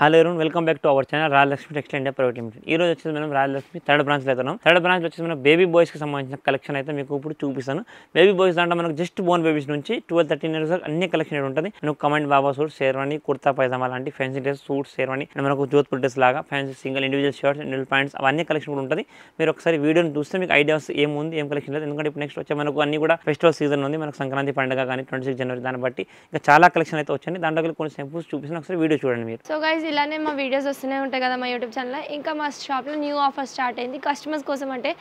Hello everyone, welcome back to our channel Rajalakshmi textile India private limited. ఈ రోజు వచ్చేసి మనం రాజలక్ష్మి థర్డ్ బ్రాంచ్లో అవుతున్నాం. థర్డ్ బ్రాంచ్ వచ్చేసి మనం బేబీ బాయ్స్కి సంబంధించిన కలెక్షన్ అయితే మీకు ఇప్పుడు చూపిస్తాను. బేబీ బాయ్స్ దాంట్లో మనకు జస్ట్ బోర్న్ బేబీస్ నుంచి 12-13 ఇయర్స్ అన్ని కలెక్షన్ ఉంటుంది. మనకు కమాండ్ బాబా సూట్, షేర్వాణి, కుర్తా పైజామా లాంటి ఫ్యాన్సీ డ్రెస్, సూట్, షేర్వాణి, మనకు జోధ్పూర్ డ్రెస్ లాగా fancy single individual shirts, individual pants అవన్నీ కలెక్షన్ కూడా ఉంటుంది. మీరు ఒకసారి వీడియోని చూస్తే మీకు ఐడియాస్ ఏముంది ఏం కలెక్షన్ లేదు. ఎందుకంటే ఇప్పుడు నెక్స్ట్ వచ్చే మనకు అన్ని కూడా ఫెస్టివల్ సీజన్ ఉంది. మనకు సంక్రాంతి పండుగ కానీ 26 జనవరి దాన్ని బట్టి ఇంకా చాలా కలెక్షన్ అయితే వచ్చింది. దాంట్లో కొన్ని సింపుల్స్ చూపిస్తాను, ఒకసారి వీడియో చూడండి మీరు. సో గైస్ ఇలానే మా వీడియోస్ వస్తూనే ఉంటాయి కదా మా యూట్యూబ్ ఛానల్లో. ఇంకా మా షాప్లో న్యూ ఆఫర్ స్టార్ట్ అయింది కస్టమర్స్ కోసం. అంటే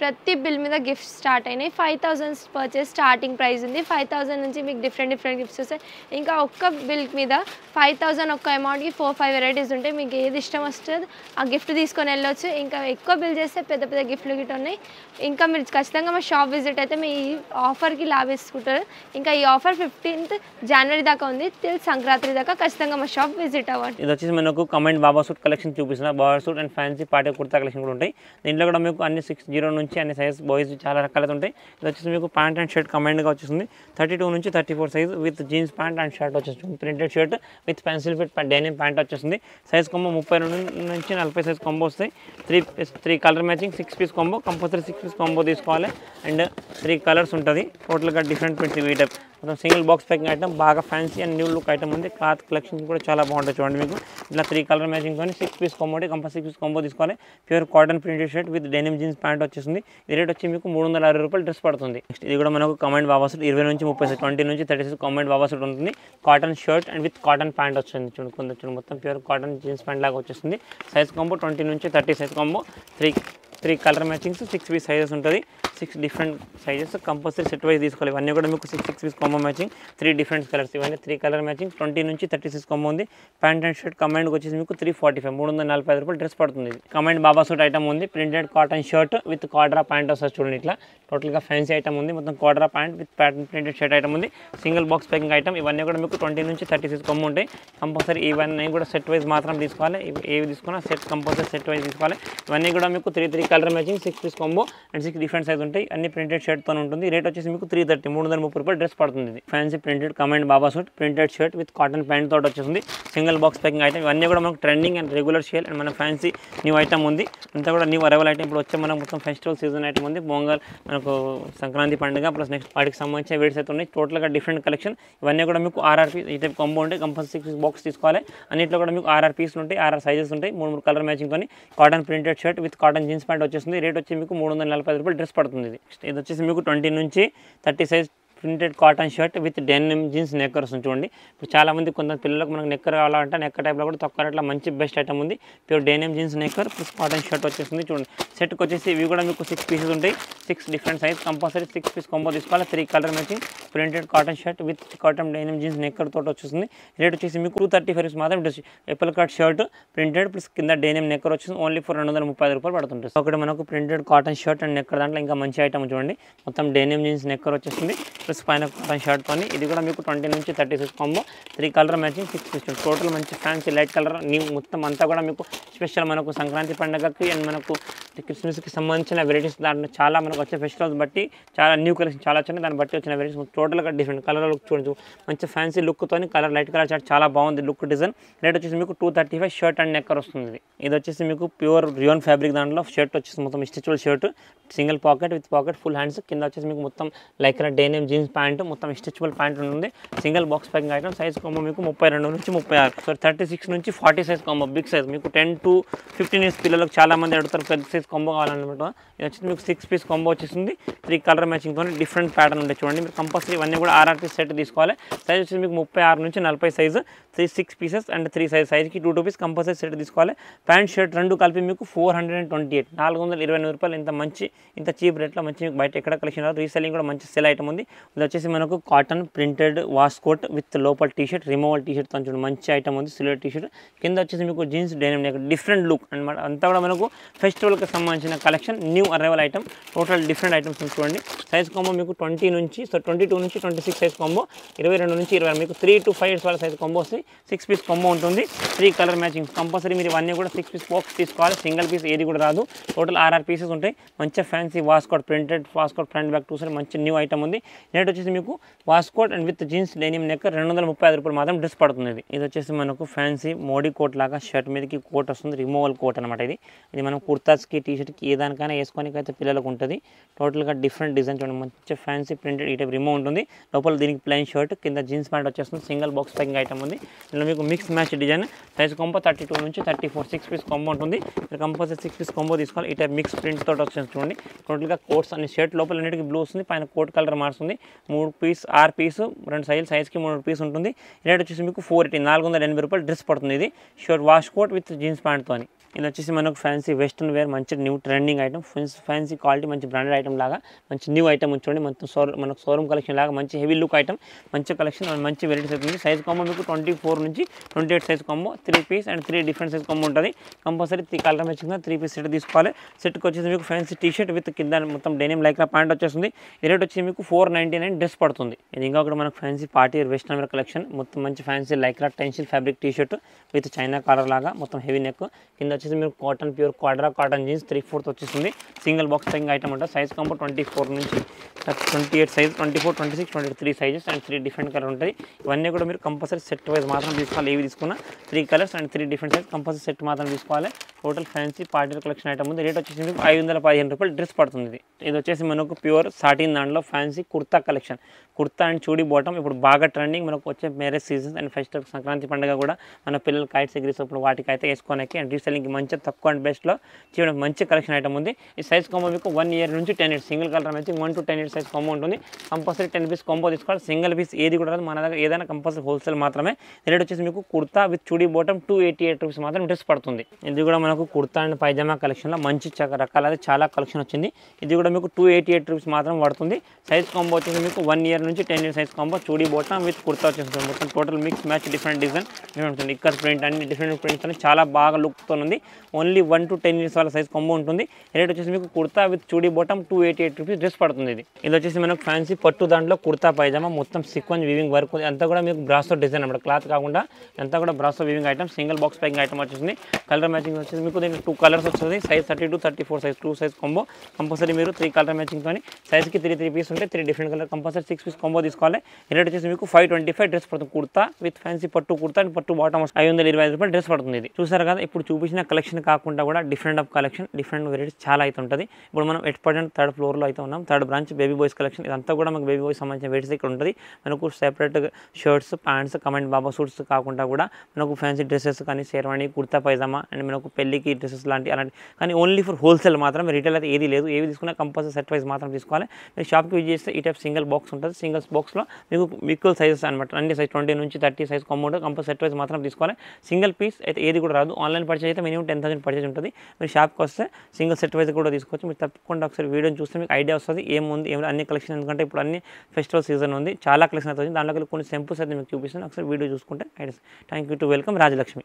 ప్రతి బిల్ మీద గిఫ్ట్స్ స్టార్ట్ అయినాయి. 5,000 పర్చేస్ స్టార్టింగ్ ప్రైస్ ఉంది. 5,000 నుంచి మీకు డిఫరెంట్ గిఫ్ట్స్ వస్తాయి. ఇంకా ఒక్క బిల్ మీద 5,000 ఒక్క అమౌంట్కి 4-5 వెరైటీస్ ఉంటాయి. మీకు ఏది ఇష్టం వస్తుంది ఆ గిఫ్ట్ తీసుకొని వెళ్ళొచ్చు. ఇంకా ఎక్కువ బిల్ చేస్తే పెద్ద పెద్ద గిఫ్ట్లు గిట్ ఉన్నాయి. ఇంకా మీరు ఖచ్చితంగా మా షాప్ విజిట్ అయితే మీ ఈ ఆఫర్కి లాభిస్తుంటారు. ఇంకా ఈ ఆఫర్ 15th జనవరి దాకా ఉంది, till సంక్రాంతి దాకా. ఖచ్చితంగా మా షాప్ విజిట్ అవ్వండి. ఇది వచ్చేసి మనకు కమాండ్ బాబా సూట్ కలెక్షన్ చూపిస్తున్నా. Baba suit and fancy party kurta collection కూడా ఉంటాయి. దీంట్లో కూడా మీకు అన్ని 6-0 నుంచి అన్ని సైజ్ బాయ్స్ చాలా రకాలైతే ఉంటాయి. ఇది వచ్చేసి మీకు ప్యాంట్ అండ్ షర్ట్ కమాండ్గా వచ్చేస్తుంది. 32 నుంచి 34 size with jeans pant and shirt వచ్చేస్తుంది. Printed shirt with pencil fit denim pant వచ్చేస్తుంది. సైజ్ కాంబో 32 నుంచి 40 సైజ్ కాంబో వస్తాయి. 3 colour matching 6 piece combo, compulsory 6 piece combo తీసుకోవాలి. అండ్ 3 కలర్స్ ఉంటుంది. టోటల్గా డిఫరెంట్ ప్రింట్స్ ఈ టైప్ మొత్తం సింగిల్ బాక్స్ ప్యాకింగ్ ఐటమ్, బాగా fancy and new look item ఉంది. క్లాత్ కలెక్షన్ కూడా చాలా బాగుంటుంది. చూడండి మీకు ఇట్లా 3 కలర్ మ్యాచింగ్ తో 6 piece combo, compulsory 6 piece combo తీసుకోవాలి. Pure cotton printed shirt with denim jeans pant వచ్చేస్తుంది. ఈ రేట్ వచ్చి మీకు 360 రూపాయలు డ్రెస్ పడుతుంది. నెక్స్ట్ ఇది కూడా మనకు కమాండ్ బాబా సూట్ 20 నుంచి 30 20 నుంచి 36 కమాండ్ బాబా సూట్ ఉంటుంది. Cotton shirt and with cotton pant వచ్చింది. చూడండి మొత్తం ప్యూర్ కాటన్ జీన్స్ ప్యాంట్ లాగా వచ్చేస్తుంది. సైజ్ కాంబో 20 నుంచి 30 size combo, 3 colour matchings, 6 piece sizes ఉంటుంది. 6 different sizes compulsory set wise తీసుకోవాలి. ఇవన్నీ కూడా మీకు 6 piece combo matching, 3 different colours. ఇవన్నీ 3 కలర్ మ్యాచింగ్ 20 నుంచి 36 కాంబో ఉంది. ప్యాంట్ అండ్ షర్ట్ కమాండ్కి వచ్చేసి మీకు 345 రూపాయలు డ్రెస్ పడుతుంది. కమాండ్ బాబా సూట్ ఐటమ్ ఉంది. ప్రింటెడ్ కాటన్ షర్ట్ విత్ కాడ్రా ప్యాంట్ వస్తుంది. చూడండి ఇట్లా టోటల్గా ఫ్యాన్సీ ఐటమ్ ఉంది. మొత్తం కాడ్రా pant with printed shirt item ఉంది. Single box packing item. ఇవన్నీ కూడా మీకు 20 నుంచి 36 కాంబో ఉంటాయి. కంపల్సరీ ఇవన్నీ కూడా సెట్ వైజ్ మాత్రం తీసుకోవాలి. ఏవి తీసుకున్నా సెట్ కంపల్సరీ సెట్ వైజ్ తీసుకోవాలి. ఇవన్నీ కూడా మీకు 3 colour matching, 6 piece combo and 6 different size ఉంటాయి. అన్ని ప్రింటెడ్ షర్ట్తో ఉంటుంది. రేట్ వచ్చేసి మీకు 330 రూపాయలు డ్రెస్ పడుతుంది. ఇది fancy printed command baba suit printed shirt with cotton pant తోటి వచ్చేసింది. Single box packing item. ఇవన్నీ కూడా మనకు trending and regular sale and మన ఫ్యాన్సీ న్యూ ఐటమ్ ఉంది. అంతా కూడా న్యూ అరైవల్ ఐటమ్. ఇప్పుడు వచ్చే మనకు మొత్తం ఫెస్టివల్ సీజన్ ఐటమ్ ఉంది. పొంగల్, మనకు సంక్రాంతి పండుగ ప్లస్ నెక్స్ట్ వాటికి సంబంధించిన వేడ్స్ అయితే ఉన్నాయి. టోటల్గా డిఫరెంట్ కలెక్షన్. ఇవన్నీ కూడా మీకు 6 పీస్ ఈ టైప్ కాంబో ఉంటాయి. కంపల్సరీ 6 బాక్స్ తీసుకోవాలి. అన్నింటిలో కూడా మీకు 6 పీసులు ఉంటాయి. 6 సైజెస్ ఉంటాయి. 3 కలర్ మ్యాచింగ్తో cotton printed shirt with cotton jeans pant వచ్చేస్తుంది. రేట్ వచ్చి మీకు 345 రూపాయలు డ్రెస్ పడుతుంది. ఇది వచ్చేసి మీకు 20 నుంచి 30 size printed cotton shirt with denim jeans నెక్కర్ వస్తుంది. చూడండి ఇప్పుడు చాలామంది కొంత పిల్లలకు మనకు నెక్కర్ కావాలంటే నెక్కర్ టైప్లో కూడా తక్కువ రేట్లో మంచి బెస్ట్ ఐటమ్ ఉంది. ప్యూర్ డెనిమ్ జీన్స్ నెక్కర్ ప్లస్ కాటన్ షర్ట్ వచ్చేస్తుంది. చూడండి సెట్కి వచ్చేసి ఇవి కూడా మీకు 6 పీసెస్ ఉంటాయి. 6 different size compulsory 6 piece combo తీసుకోవాలి. 3 colour matching printed cotton shirt with cotton denim jeans నెక్కర్ తోటి వచ్చేస్తుంది. రేట్ వచ్చేసి మీకు 235 రూపీస్ మాత్రం dress. Apple cut shirt printed plus కింద డెనిమ్ నెక్కర్ వచ్చేసి ఓన్లీ ఫర్ 235 రూపాయలు పడుతుంటుంది. ఒకటి మనకు ప్రింటెడ్ కాటన్ షర్ట్ అండ్ నెక్కర్ దాంట్లో ఇంకా మంచి ఐటమ్ చూడండి. మొత్తం డెనిమ్ జీన్స్ నెక్కర్ వచ్చేస్తుంది ప్లస్ పైన కాటన్ షర్ట్ తోని. ఇది కూడా మీకు 20 నుంచి 36 combo, 3 colour matching, 6 piece. Total మంచి ఫ్యాన్సీ లైట్ కలర్ న్యూ మొత్తం అంతా కూడా మీకు స్పెషల్ మనకు సంక్రాంతి పండుగకి అండ్ మనకు క్రిస్మస్కి సంబంధించిన వెరైటీస్. దాంట్లో చాలా మనకు వచ్చే ఫెస్టివల్స్ బట్టి చాలా న్యూ కలెక్షన్ చాలా వచ్చినాయి. దాన్ని బట్టి వచ్చిన వెరైటీస్ టోటల్గా డిఫరెంట్ కలర్ లుక్ చూడొచ్చు. మంచి ఫ్యాన్సీ లుక్తో కలర్ లైట్ కలర్ షర్ట్ చాలా బాగుంది లుక్ డిజైన్. రేట్ వచ్చేసి మీకు 235 షర్ట్ అండ్ నెక్కర్ వస్తుంది. ఇది వచ్చేసి మీకు ప్యూర్ రియోన్ ఫ్యాబ్రిక్ దాంట్లో షర్ట్ వచ్చేసి మొత్తం స్టిచ్చువల్ shirt, single pocket with pocket full hands. కింద వచ్చేసి మీకు మొత్తం లైక్రా డెనిమ్ జీన్స్ ప్యాంట్, మొత్తం స్టిచ్చువల్ ప్యాంట్ ఉంటుంది. Single box packing item. Size combo మీకు 32 నుంచి 36, సో 36 నుంచి 40 సైజ్ కాంబో బిగ్ సైజ్. మీకు 10 to 15 ఇయర్స్ పిల్లలకు చాలా మంది అడుగుతారు పెద్ద సైజ్ కాంబో కావాలన్నమాట. ఇది వచ్చి మీకు 6 పీస్ కాంబో వచ్చేసింది. 3 కలర్ మ్యాచింగ్తో డిఫరెంట్ ప్యాటర్న్ ఉంటాయి. చూడండి మీరు కంపల్సరీ ఇవన్నీ కూడా 6 పీస్ సెట్ తీసుకోవాలి. సైజ్ వచ్చి మీకు 36 నుంచి 40 సైజు, 6 పీసెస్ అండ్ 3 సైజ్కి 2 పీస్ కంపల్సరీ సెట్ తీసుకోవాలి. ప్యాంట్ షర్ట్ రెండు కలిపి మీకు 428 420 రూపాయలు. ఇంత మంచి ఇంత చీప్ రేట్లో మంచి మీకు బయట ఎక్కడ కలెక్షన్ రాదు. రీసెల్లింగ్ కూడా మంచి సెల్ ఐటమ్ ఉంది. ఇది వచ్చేసి మనకు cotton printed wash coat with లోపల టీషర్ట్, రిమూవల్ టీషర్ట్ తో చూడండి మంచి ఐటమ్ ఉంది. సిల్వర్ టీషర్ట్ కింద వచ్చేసి మీకు jeans denim neck different look అనమాట. అంతా కూడా మనకు ఫెస్టివల్కి సంబంధించిన collection new arrival item, total different items చూడండి. సైజ్ కాంబో మీకు 22 నుంచి 26 సైజ్ కాంబో, 22 నుంచి 26 మీకు 3 to 5 ఇయర్స్ వాళ్ళ సైజ్ కాంబో వస్తుంది. 6 పీస్ కాంబో ఉంటుంది, 3 కలర్ మ్యాచింగ్ కంపల్సరీ. మీరు ఇవన్నీ కూడా 6 పీస్ బాక్స్ తీసుకోవాలి, సింగిల్ పీస్ ఏది కూడా రాదు. టోటల్ 6 పీసెస్ ఉంటాయి. మంచిగా fancy waistcoat printed waistcoat front back two side మంచి న్యూ ఐటమ్ ఉంది. రేట్ వచ్చేసి మీకు waistcoat and with jeans denim neck 235 రూపాయలు మాత్రం డ్రెస్ పడుతుంది. ఇది వచ్చేసి మనకు ఫ్యాన్సీ మోడీ కోట్ లాగా షర్ట్ మీదకి కోట్ వస్తుంది, రిమూవల్ కోట్ అనమాట. ఇది మనం కుర్తాస్కి టీషర్ట్కి ఏ దానికైనా వేసుకోనికి అయితే పిల్లలకు ఉంటుంది. టోటల్గా డిఫరెంట్ డిజైన్ చూడండి, మంచి ఫ్యాన్సీ ప్రింటెడ్ ఈ టైప్ రిమూవ్ ఉంటుంది. లోపల దీనికి ప్లెయిన్ షర్ట్, కింద జీన్స్ ప్యాంట్ వచ్చేస్తుంది. సింగిల్ బాక్స్ ప్యాకింగ్ ఐటమ్ ఉంది. ఇందులో మీకు mix match design, size combo 32 నుంచి 34 6 పీస్ కాంబో ఉంటుంది. మీరు కంపల్సరీ 6 పీస్ కాంబో తీసుకోవాలి. ఈ టైప్ మిక్స్ ప్రింట్ తోటి వచ్చేసి చూడండి. టోటల్గా కోట్స్ అన్ని షర్ట్ లోపల అన్నిటికీ బ్లూ వస్తుంది, పైన కోట్ కలర్ మారుతుంది. 3 పీస్ 6 పీసు 2 సైజ్కి 3 పీస్ ఉంటుంది. రేట్ వచ్చేసి మీకు 480 రూపాయలు డ్రెస్ పడుతుంది. ఇది shirt wash coat with jeans ప్యాంట్తో. ఇది వచ్చేసి మనకు ఫ్యాన్సీ వెస్టర్న్ వేర్ మంచి new trending item, fancy quality మంచి బ్రాండెడ్ ఐటమ్ లాగా మంచి న్యూ ఐటమ్ ఉంచండి. మొత్తం మనకు షోరూమ్ కలెక్షన్ లాగా మంచి హెవీ లుక్ ఐటమ్, మంచి కలెక్షన్, మంచి వెరైటీస్ అవుతుంది. సైజ్ కాంబో మీకు 24 నుంచి 28 size combo, 3 piece and 3 different size combo ఉంటుంది. Compulsory 3 colour matching 3 piece set తీసుకోవాలి. సెట్కి వచ్చేసి మీకు ఫ్యాన్సీ టీ షర్ట్ విత్ కింద మొత్తం డెనిమ్ లైక్ ప్యాంట్ వచ్చేస్తుంది. ఈ రేట్ వచ్చి మీకు 499 డ్రెస్ పడుతుంది. ఇది ఇంకా ఒకటి మనకు fancy party western wear collection, మొత్తం మంచి fancy Lycra Tencel fabric T shirt with China collar లాగా మొత్తం హెవీ నెక్, కింద వచ్చేసి మీకు cotton pure quadra cotton jeans 3/4 వచ్చేస్తుంది. సింగిల్ బాక్స్ ప్యాకింగ్ ఐటమ్ ఉంటుంది. సైజ్ కాంబో 24 నుంచి 28 size, 24, 26, 23 sizes and 3 different colour ఉంటుంది. ఇవన్నీ కూడా మీరు కంపల్సరీ సెట్ వైజ్ మాత్రం తీసుకోవాలి. ఏవి తీసుకున్నా 3 colours and 3 different size compulsory set మాత్రం తీసుకోవాలి. Total fancy party collection item ఉంది. రేట్ వచ్చేసి మీకు 515 రూపాయలు డ్రెస్ పడుతుంది. ఇది వచ్చేసి మనకు ప్యూర్ సాటిన్ దాంట్లో fancy kurta collection, kurta and chudi bottom ఇప్పుడు బాగా ట్రెండింగ్. మనకు వచ్చే marriage seasons and festival Sankranti పండుగ కూడా మన పిల్లలు కైట్స్ ఎగిరేసినప్పుడు వాటికి అయితే వేసుకోనికి అండ్ రీసెల్లింగ్కి మంచి తక్కువ అండ్ బెస్ట్లో చేయడానికి మంచి కలెక్షన్ ఐటమ్ ఉంది. ఈ సైజ్ కాంబో మీకు 1 ఇయర్ నుంచి 10 years single colour matching 1 to 10 years size combo ఉంటుంది. కంపల్సరీ 10 పీస్ కాంబో తీసుకోవాలి. సింగిల్ పీస్ ఏది కూడా రాదు మన దగ్గర, ఏదైనా కంపల్సరీ హోల్సేల్ మాత్రమే. రేట్ వచ్చేసి మీకు kurta with chudi bottom 288 rupees మాత్రం డ్రెస్ పడుతుంది. ఇది కూడా మనకు కుర్తా అండ్ పైజామా కలెక్షన్లో మంచి రకాల చాలా కలెక్షన్ వచ్చింది. ఇది కూడా మీకు 288 రూపీస్ మాత్రం పడుతుంది. సైజ్ కాంబో వచ్చేసి మీకు 1 ఇయర్ నుంచి 10 years size combo, chudi bottom with kurta వచ్చేస్తుంది. మొత్తం total mix match different design ఉంటుంది. ఇక్కడ ప్రింట్ అన్ని డిఫరెంట్ ప్రింట్స్ అని చాలా బాగా లుక్తో ఉంది. ఓన్లీ 1 to 10 ఇయర్స్ వాళ్ళ సైజ్ కాంబో ఉంటుంది. రేట్ వచ్చేసి మీకు kurta with chudi bottom 288 rupees dress పడుతుంది. ఇది వచ్చేసి మనకు ఫ్యాన్సీ పట్టు దాంట్లో కుర్తా పైజామా మొత్తం సీక్వెన్స్ వీవింగ్ వర్క్ ఉంది. అంతా కూడా మీకు బ్రాసో డిజైన్ అన్నమాట, క్లాత్ కాకుండా అంతా కూడా బ్రాసో weaving item. Single box packing item వచ్చేసింది. కలర్ మ్యాచింగ్ వచ్చేసి మీకు దీనికి 2 కలర్స్ వస్తుంది. Size 32, 34 size 2 size combo. Compulsory మీరు 3 కలర్ మ్యాచింగ్తో సైజ్కి 3 పీస్ ఉంటే 3 different colour compulsory 6 piece combo తీసుకోవాలి. రేట్ వచ్చేసి మీకు 525 డ్రెస్ పడుతుంది. కుర్తా విత్ ఫ్యాన్సీ పట్టు కుర్తా అండ్ పట్టు బాటమ్ 525 రూపాయలు డ్రెస్ పడుతుంది. ఇది చూసారు కదా, ఇప్పుడు చూపించిన కలెక్షన్ కాకుండా కూడా different of collection different varieties చాలా అయితే ఉంటుంది. ఇప్పుడు మనం ఎట్ ప్రజెంట్ 3rd ఫ్లోర్లో అయితే ఉన్నాం. 3rd branch baby boys collection. ఇదంతా కూడా మనకు బేబీ బాయ్స్ సంబంధించిన వెరైటీస్ ఇక్కడ ఉంటుంది. మనకు సెపరేట్ షర్ట్స్, ప్యాంట్స్, కమెంట్ బాబా సూట్స్ కాకుండా కూడా మనకు ఫ్యాన్సీ డ్రెస్సెస్ కానీ షేర్వాణి, కుర్తా పైజామా అండ్ మనకు పెళ్లికి డ్రెస్సెస్ అలాంటి కానీ ఓన్లీ ఫర్ హోల్సేల్ మాత్రం. రీటైల్ అయితే ఏది లేదు. ఏవి తీసుకున్నా కంపల్సరీ సెట్ వైజ్ మాత్రం తీసుకోవాలి. మీరు షాప్కి విజిట్ చేస్తే ఈ టైప్ సింగిల్ బాక్స్ ఉంటుంది. సింగిల్స్ బాక్స్లో మీకు ఈక్వల్ సైజెస్ అనమాట, అన్ని సైజ్ 20 నుంచి 30 సైజ్ కాంబో ఉంటుంది. కంపల్సరీ సెట్ వైజ్ మాత్రం తీసుకోవాలి. సింగిల్ పీస్ అయితే ఏది కూడా రాదు. ఆన్లైన్ పర్చేజ్ అయితే మినిమం 10,000 పర్చేజ్ ఉంటుంది. మీరు షాప్కి వస్తే సింగిల్ సెట్ వైజ్ కూడా తీసుకోవచ్చు. మీరు తప్పకుండా ఒకసారి వీడియోని చూస్తే మీకు ఐడియా వస్తుంది ఏముంది ఏమి అన్ని కలెక్షన్. ఎందుకంటే ఇప్పుడు అన్ని ఫెస్టివల్ సీజన్ ఉంది, చాలా కలెక్షన్ అయితే ఉంది. దాంట్లో కొన్ని సింపుల్స్ అయితే మీకు చూపిస్తాను. ఒకసారి వీడియో చూసుకుంటే idea. Thank you to welcome Rajalakshmi.